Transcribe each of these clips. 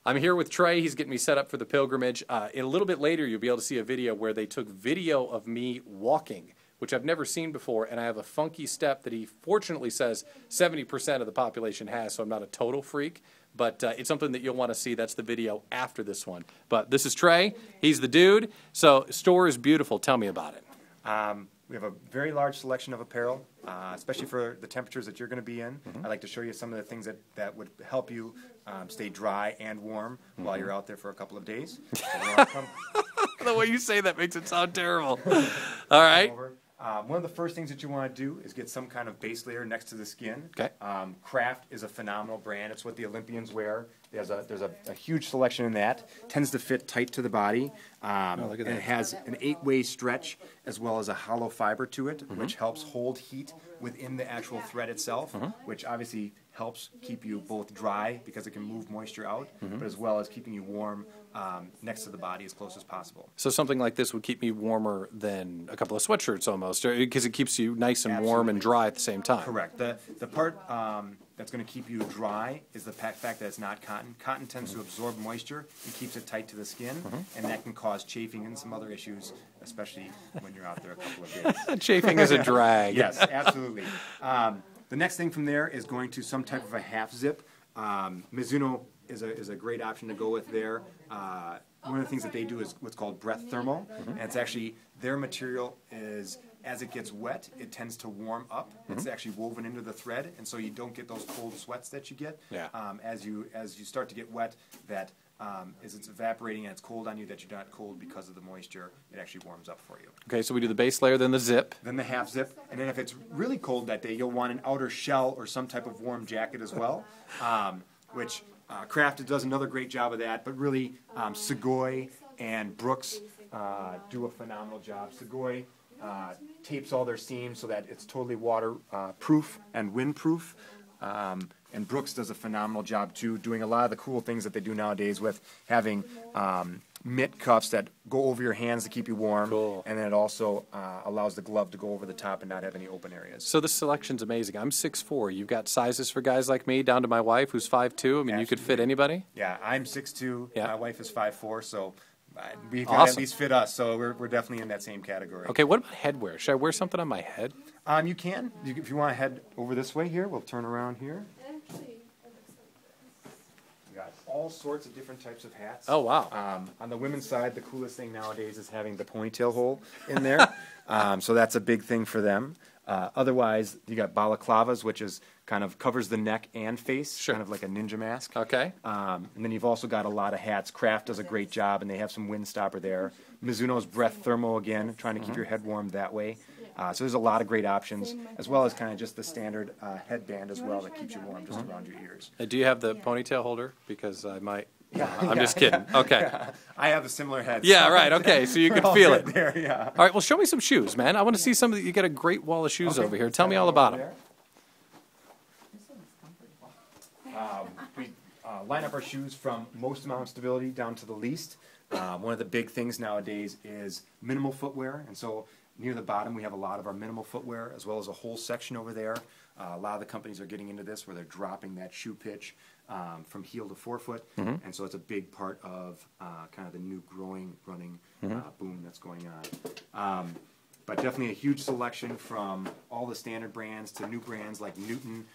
I'm here with Trey. He's getting me set up for the pilgrimage. A little bit later, you'll be able to see a video where they took video of me walking, which I've never seen before, and I have a funky step that he fortunately says 70% of the population has, so I'm not a total freak, but it's something that you'll want to see. That's the video after this one. But this is Trey. He's the dude. So store is beautiful. Tell me about it. We have a very large selection of apparel, especially for the temperatures that you're going to be in. I'd like to show you some of the things that would help you stay dry and warm while you're out there for a couple of days. The way you say that makes it sound terrible. All right. One of the first things that you want to do is get some kind of base layer next to the skin. Okay. Kraft is a phenomenal brand. It's what the Olympians wear. There's a huge selection in that. Tends to fit tight to the body. Look at that. And it has an 8-way stretch as well as a hollow fiber to it, which helps hold heat within the actual thread itself, which obviously helps keep you both dry because it can move moisture out, but as well as keeping you warm next to the body as close as possible. So something like this would keep me warmer than a couple of sweatshirts almost, because it keeps you nice and warm and dry at the same time. Correct. The part that's going to keep you dry is the fact that it's not cotton. Cotton tends to absorb moisture and keeps it tight to the skin, and that can cause chafing and some other issues, especially when you're out there a couple of days. Chafing is a drag. Yes, absolutely. The next thing from there is going to some type of a half zip. Mizuno is a great option to go with there. One of the things that they do is what's called breath thermal, and it's actually their material is, as it gets wet, it tends to warm up. It's actually woven into the thread, and so you don't get those cold sweats that you get. Yeah. As you start to get wet, that as it's evaporating and it's cold on you, that you're not cold because of the moisture, it actually warms up for you. Okay, so we do the base layer, then the zip. Then the half zip, and then if it's really cold that day, you'll want an outer shell or some type of warm jacket as well, which Kraft does another great job of that, but really Segoy and Brooks do a phenomenal job. Segoy tapes all their seams so that it's totally waterproof and windproof. And Brooks does a phenomenal job too, doing a lot of the cool things that they do nowadays with having mitt cuffs that go over your hands to keep you warm, and then it also allows the glove to go over the top and not have any open areas. So this selection's amazing. I'm 6'4". You've got sizes for guys like me down to my wife who's 5'2". I mean, Absolutely. you could fit anybody? Yeah, I'm 6'2". Yeah. My wife is 5'4", so we can Awesome. at least fit us. So we're definitely in that same category. Okay, what about headwear? Should I wear something on my head? You can. If you want to head over this way here, we'll turn around here. We got all sorts of different types of hats. Oh, wow. On the women's side, the coolest thing nowadays is having the ponytail hole in there. So that's a big thing for them. Otherwise, you got balaclavas, which is kind of covers the neck and face, kind of like a ninja mask. Okay. And then you've also got a lot of hats. Kraft does a great job, and they have some wind stopper there. Mizuno's Breath Thermal again, trying to keep your head warm that way. So there's a lot of great options, as well as kind of just the standard headband as well that keeps you warm just around your ears. Do you have the ponytail holder? Because I might. Yeah, I'm just kidding. Okay. I have a similar head. Yeah, so right. Okay, so you we're can all feel good it. there, yeah. All right, well, show me some shoes, man. I want to see some of the, you got a great wall of shoes over here. Tell me all about them. We line up our shoes from most amount of stability down to the least. One of the big things nowadays is minimal footwear, and so near the bottom we have a lot of our minimal footwear as well as a whole section over there. A lot of the companies are getting into this where they're dropping that shoe pitch from heel to forefoot, and so it's a big part of kind of the new growing running boom that's going on. But definitely a huge selection from all the standard brands to new brands like Newton.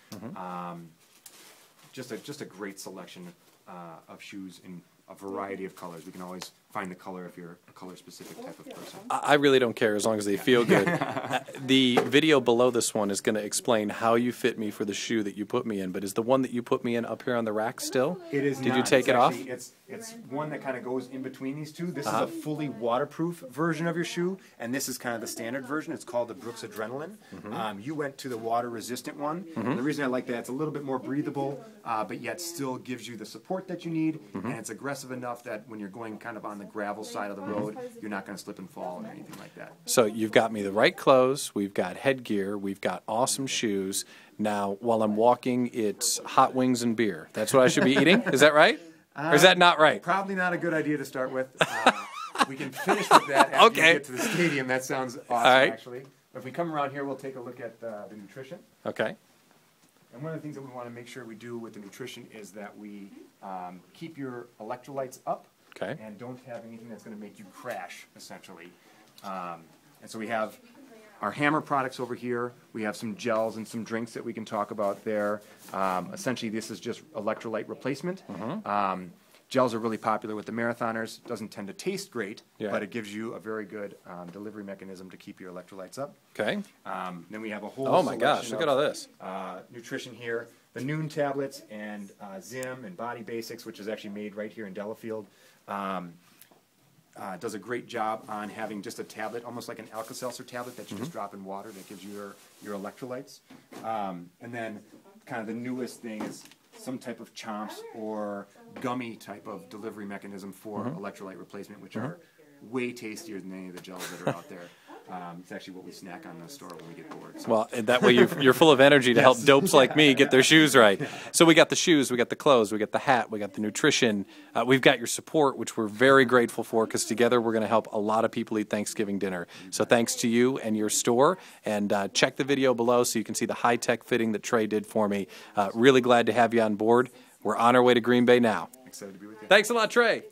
Just a great selection of shoes in a variety of colors. We can always find the color if you're a color-specific type of person. I really don't care as long as they feel good. The video below this one is going to explain how you fit me for the shoe that you put me in, but is the one that you put me in up here on the rack still? It is Did not. you take it off? It's one that kind of goes in between these two. This is a fully waterproof version of your shoe, and this is kind of the standard version. It's called the Brooks Adrenaline. You went to the water-resistant one. The reason I like that, it's a little bit more breathable, but yet still gives you the support that you need, and it's aggressive enough that when you're going kind of on the gravel side of the road, you're not going to slip and fall or anything like that. So you've got me the right clothes, we've got headgear, we've got awesome shoes. Now, while I'm walking, it's hot wings and beer. That's what I should be eating? Is that right? Or is that not right? Probably not a good idea to start with. We can finish with that after you get to the stadium. That sounds awesome, actually. If we come around here, we'll take a look at the nutrition. Okay. And one of the things that we want to make sure we do with the nutrition is that we keep your electrolytes up. Okay. And don't have anything that's going to make you crash, essentially. And so we have our Hammer products over here. We have some gels and some drinks that we can talk about there. Essentially, this is just electrolyte replacement. Gels are really popular with the marathoners. Doesn't tend to taste great, but it gives you a very good delivery mechanism to keep your electrolytes up. Okay. Then we have a whole Oh my gosh, look at all this. Nutrition here. The Noon tablets and Zim and Body Basics, which is actually made right here in Delafield. Does a great job on having just a tablet, almost like an Alka-Seltzer tablet that you just drop in water that gives you your electrolytes. And then kind of the newest thing is some type of chomps or gummy type of delivery mechanism for electrolyte replacement, which are way tastier than any of the gels that are out there. It's actually what we snack on in the store when we get bored. So. Well, that way you're full of energy to help dopes like me get their shoes right. So we got the shoes, we got the clothes, we got the hat, we got the nutrition. We've got your support, which we're very grateful for, because together we're going to help a lot of people eat Thanksgiving dinner. So thanks to you and your store. And check the video below so you can see the high-tech fitting that Trey did for me. Really glad to have you on board. We're on our way to Green Bay now. Excited to be with you. Thanks a lot, Trey.